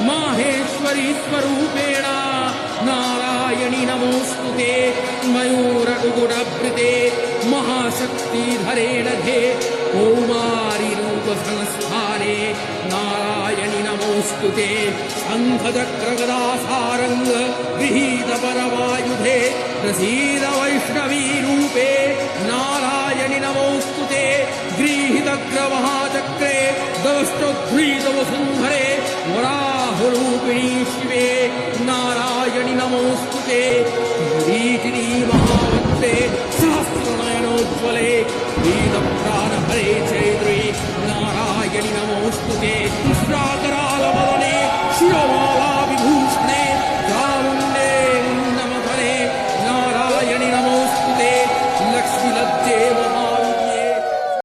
माहेश्वरी स्वरूपेण नारायणि नमोऽस्तुते मयूरकुकुटभृते महाशक्तिधरे नघे कौमारी रूपसंस्थाने नारायणि नमोऽस्तुते शङ्खचक्रगदासारङ्ग गृहीतपरमायुधे प्रसीद वैष्णवी रूपे नारायणि नमोऽस्तुते गृहीतग्रमहाचक्रे दष्टोद्धृतवसुन्धरे वराहरूपिणी शिवे नारायणि नमोऽस्तुते किरीटिनी महावक्त्रे सहस्रनयनोज्ज्वले वीतप्राणहरे च